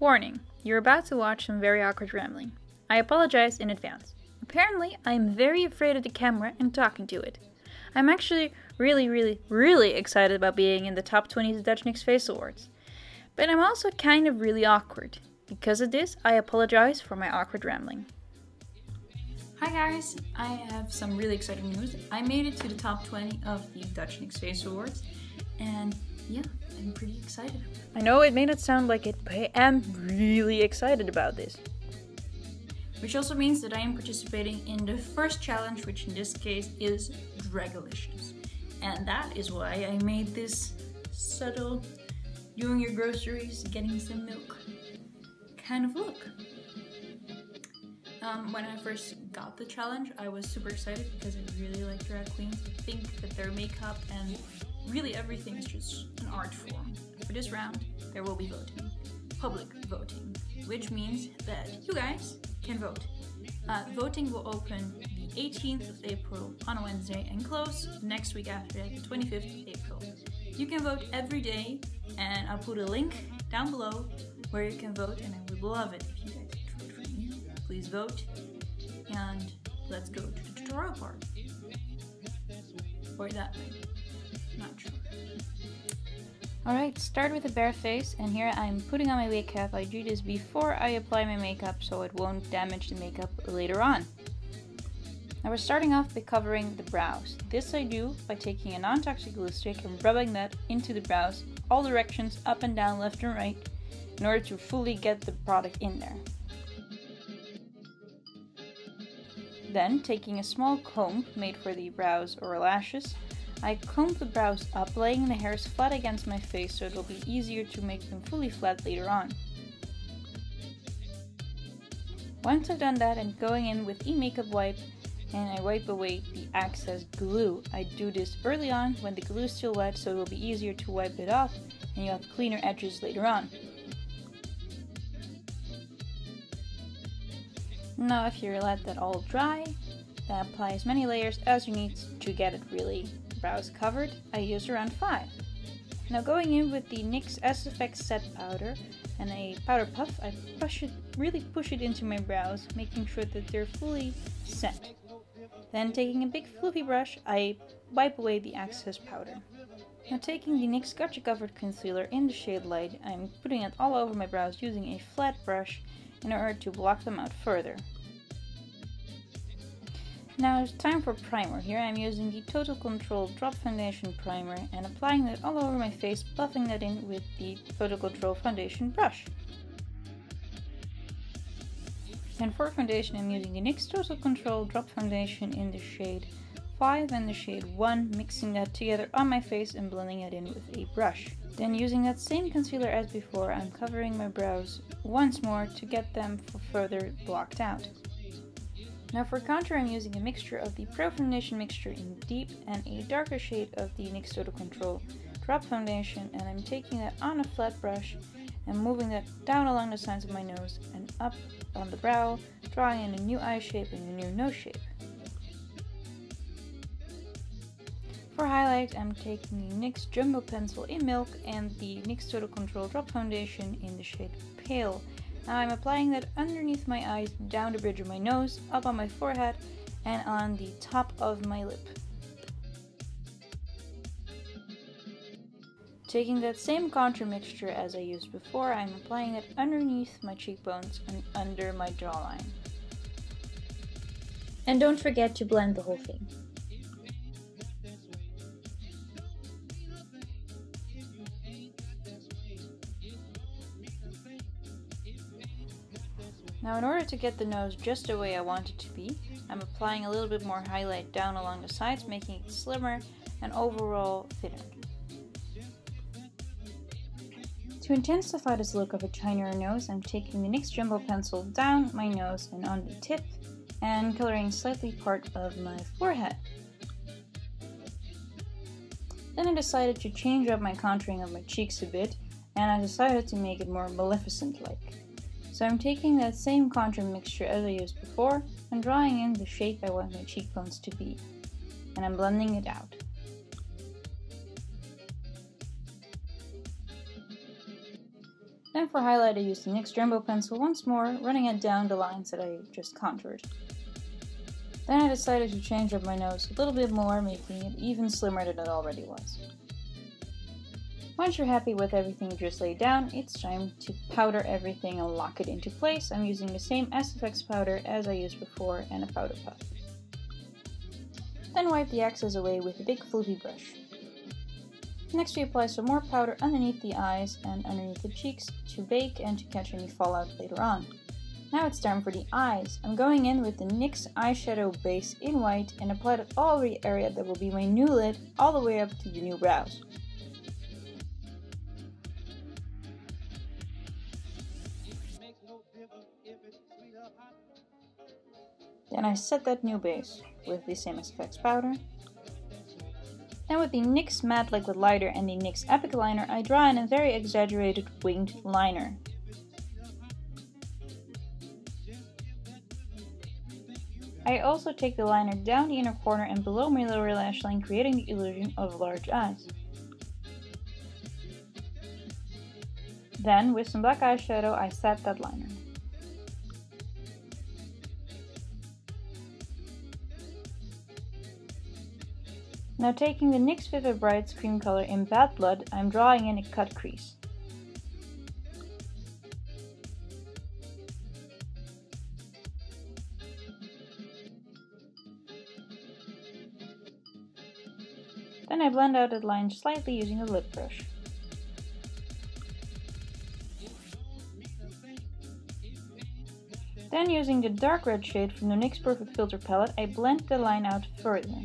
Warning, you're about to watch some very awkward rambling. I apologize in advance. Apparently, I'm very afraid of the camera and talking to it. I'm actually really excited about being in the top 20 of the Dutch Nyx Face Awards. But I'm also kind of really awkward. Because of this, I apologize for my awkward rambling. Hi guys, I have some really exciting news. I made it to the top 20 of the Dutch Nyx Face Awards, and yeah, I'm pretty excited. I know it may not sound like it, but I am really excited about this. Which also means that I am participating in the first challenge, which in this case is Dragalicious. And that is why I made this subtle, doing your groceries, getting some milk kind of look. When I first got the challenge, I was super excited because I really like drag queens. I think that their makeup and really everything is just an art form. For this round, there will be voting. Public voting. Which means that you guys can vote. Voting will open the 18th of April on a Wednesday and close next week after that, the 25th of April. You can vote every day, and I'll put a link down below where you can vote, and I would love it if you guys could vote for me. Please vote, and let's go to the tutorial part. Or that way. Not sure. Alright, start with a bare face, and here I'm putting on my wig cap. I do this before I apply my makeup so it won't damage the makeup later on. Now we're starting off by covering the brows. This I do by taking a non-toxic glue stick and rubbing that into the brows, all directions, up and down, left and right, in order to fully get the product in there. Then, taking a small comb made for the brows or lashes, I comb the brows up, laying the hairs flat against my face so it will be easier to make them fully flat later on. Once I've done that, I'm going in with a makeup wipe and I wipe away the excess glue. I do this early on when the glue is still wet so it will be easier to wipe it off and you'll have cleaner edges later on. Now if you let that all dry, then apply as many layers as you need to get it really brows covered. I use around 5. Now going in with the NYX SFX Set Powder and a powder puff, I really push it into my brows, making sure that they're fully set. Then taking a big fluffy brush, I wipe away the excess powder. Now taking the NYX Gotcha Covered Concealer in the shade Light, I'm putting it all over my brows using a flat brush in order to block them out further. Now it's time for primer. Here I'm using the Total Control Drop Foundation Primer and applying that all over my face, buffing that in with the Total Control Foundation brush. And for foundation I'm using the NYX Total Control Drop Foundation in the shade 5 and the shade 1, mixing that together on my face and blending it in with a brush. Then using that same concealer as before, I'm covering my brows once more to get them further blocked out. Now for contour I'm using a mixture of the Pro Foundation Mixture in Deep and a darker shade of the NYX Total Control Drop Foundation, and I'm taking that on a flat brush and moving that down along the sides of my nose and up on the brow, drawing in a new eye shape and a new nose shape. For highlight, I'm taking the NYX Jumbo Pencil in Milk and the NYX Total Control Drop Foundation in the shade Pale. Now I'm applying that underneath my eyes, down the bridge of my nose, up on my forehead, and on the top of my lip. Taking that same contour mixture as I used before, I'm applying it underneath my cheekbones and under my jawline. And don't forget to blend the whole thing. Now in order to get the nose just the way I want it to be, I'm applying a little bit more highlight down along the sides, making it slimmer and overall thinner. To intensify this look of a tinier nose, I'm taking the NYX Jumbo Pencil down my nose and on the tip and coloring slightly part of my forehead. Then I decided to change up my contouring of my cheeks a bit, and I decided to make it more Maleficent-like. So I'm taking that same contour mixture as I used before and drawing in the shape I want my cheekbones to be. And I'm blending it out. Then for highlight I used the NYX Jumbo pencil once more, running it down the lines that I just contoured. Then I decided to change up my nose a little bit more, making it even slimmer than it already was. Once you're happy with everything you just laid down, it's time to powder everything and lock it into place. I'm using the same SFX powder as I used before and a powder puff. Then wipe the excess away with a big fluffy brush. Next we apply some more powder underneath the eyes and underneath the cheeks to bake and to catch any fallout later on. Now it's time for the eyes. I'm going in with the NYX eyeshadow base in white and apply it all over the area that will be my new lid, all the way up to the new brows. Then I set that new base with the same SFX powder. Then with the NYX Matte Liquid Liner and the NYX Epic Liner, I draw in a very exaggerated winged liner. I also take the liner down the inner corner and below my lower lash line, creating the illusion of large eyes. Then, with some black eyeshadow, I set that liner. Now taking the NYX Vivid Brights cream color in Bad Blood, I'm drawing in a cut crease. Then I blend out that line slightly using a lip brush. Then using the dark red shade from the NYX Perfect Filter palette, I blend the line out further.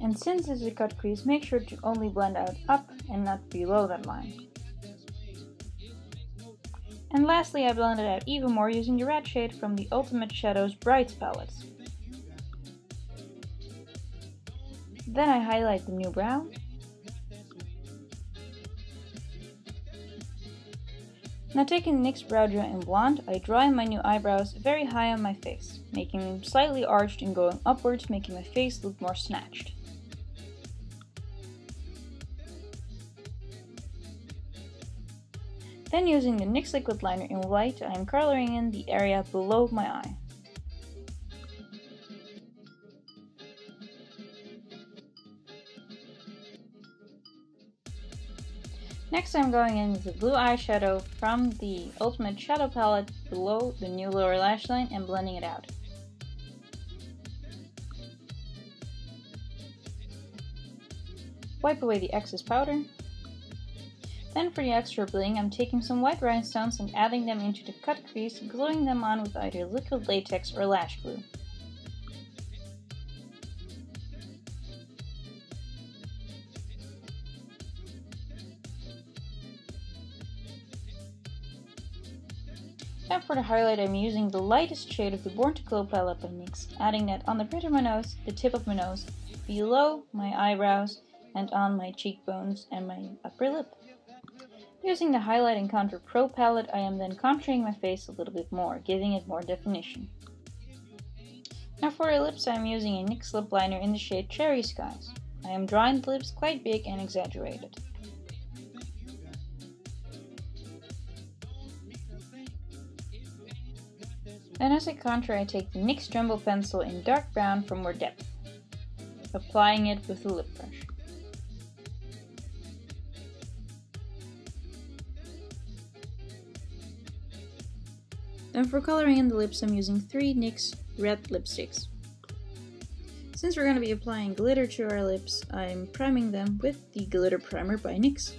And since this is a cut crease, make sure to only blend out up and not below that line. And lastly, I blended out even more using the red shade from the Ultimate Shadows Brights palette. Then I highlight the new brow. Now taking the NYX Brow Gel in Blonde, I draw in my new eyebrows very high on my face, making them slightly arched and going upwards, making my face look more snatched. Then using the NYX Liquid Liner in white, I am coloring in the area below my eye. Next I'm going in with the blue eyeshadow from the Ultimate Shadow palette below the new lower lash line and blending it out. Wipe away the excess powder. Then for the extra bling, I'm taking some white rhinestones and adding them into the cut crease, gluing them on with either liquid latex or lash glue. Then for the highlight, I'm using the lightest shade of the Born to Glow palette by NYX, adding that on the bridge of my nose, the tip of my nose, below my eyebrows, and on my cheekbones and my upper lip. Using the Highlight and Contour Pro palette, I am then contouring my face a little bit more, giving it more definition. Now for the lips, I am using a NYX lip liner in the shade Cherry Skies. I am drawing the lips quite big and exaggerated. Then as I contour, I take the NYX Jumbo pencil in dark brown for more depth, applying it with a lip brush. Then for coloring in the lips, I'm using 3 NYX red lipsticks. Since we're going to be applying glitter to our lips, I'm priming them with the Glitter Primer by NYX.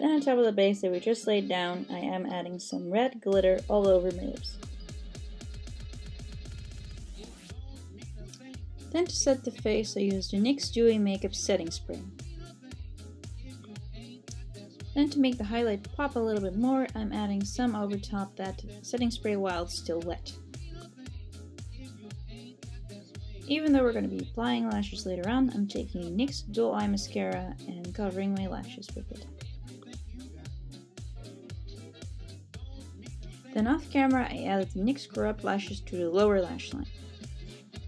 Then on top of the base that we just laid down, I am adding some red glitter all over my lips. Then to set the face, I used the NYX Dewy Makeup Setting Spray. Then to make the highlight pop a little bit more, I'm adding some over top that setting spray while it's still wet. Even though we're going to be applying lashes later on, I'm taking NYX Dual Eye Mascara and covering my lashes with it. Then off camera, I added the NYX Corrupt Lashes to the lower lash line.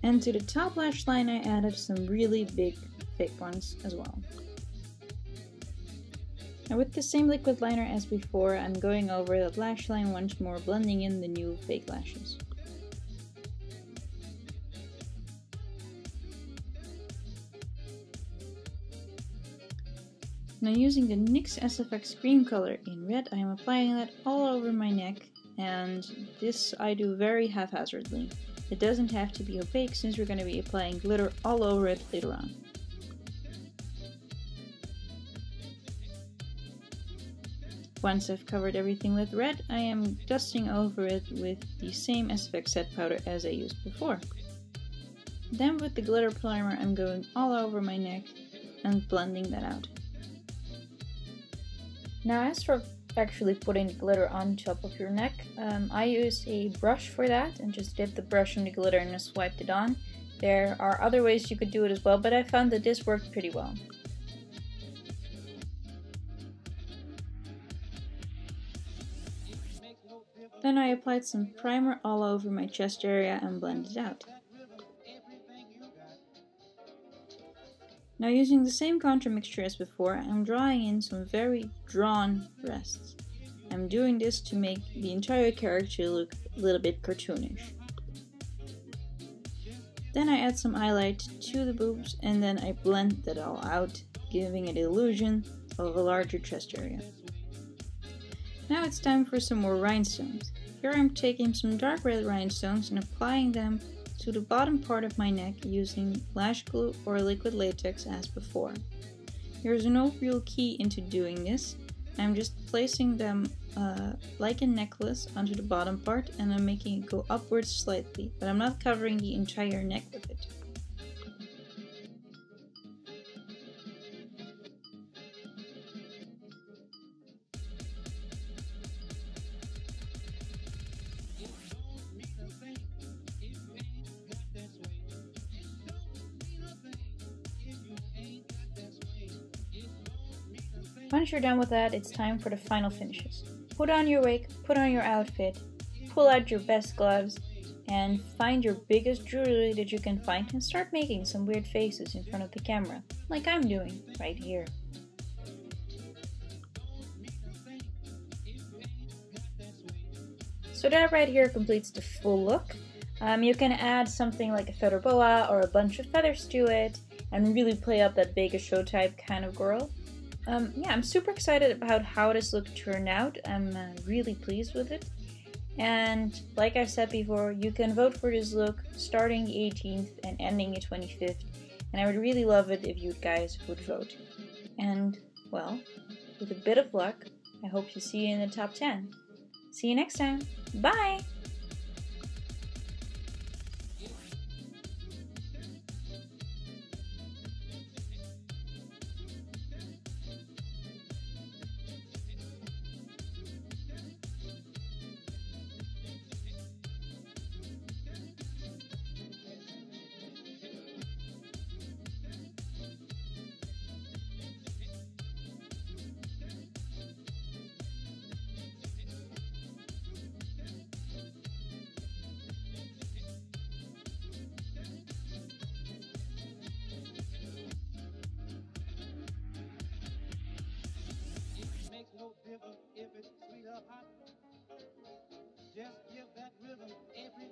And to the top lash line, I added some really big fake ones as well. Now with the same liquid liner as before, I'm going over the lash line once more, blending in the new fake lashes. Now using the NYX SFX cream color in red, I am applying that all over my neck, and this I do very haphazardly. It doesn't have to be opaque since we're going to be applying glitter all over it later on. Once I've covered everything with red, I am dusting over it with the same SFX set powder as I used before. Then with the glitter primer, I'm going all over my neck and blending that out. Now as for actually putting the glitter on top of your neck, I used a brush for that and just dipped the brush in the glitter and just swiped it on. There are other ways you could do it as well, but I found that this worked pretty well. Then I applied some primer all over my chest area and blended it out. Now using the same contour mixture as before, I'm drawing in some very drawn breasts. I'm doing this to make the entire character look a little bit cartoonish. Then I add some highlight to the boobs and then I blend that all out, giving it the illusion of a larger chest area. Now it's time for some more rhinestones. Here I'm taking some dark red rhinestones and applying them to the bottom part of my neck using lash glue or liquid latex as before. There's no real key into doing this. I'm just placing them like a necklace onto the bottom part and I'm making it go upwards slightly, but I'm not covering the entire neck with it. Once you're done with that, it's time for the final finishes. Put on your wig, put on your outfit, pull out your best gloves, and find your biggest jewelry that you can find and start making some weird faces in front of the camera, like I'm doing right here. So that right here completes the full look. You can add something like a feather boa or a bunch of feathers to it and really play up that Vegas show type kind of girl. Yeah, I'm super excited about how this look turned out. I'm really pleased with it. And like I said before, you can vote for this look starting the 18th and ending the 25th. And I would really love it if you guys would vote. And, well, with a bit of luck, I hope to see you in the top 10. See you next time. Bye! If it's sweet or hot, just give that rhythm every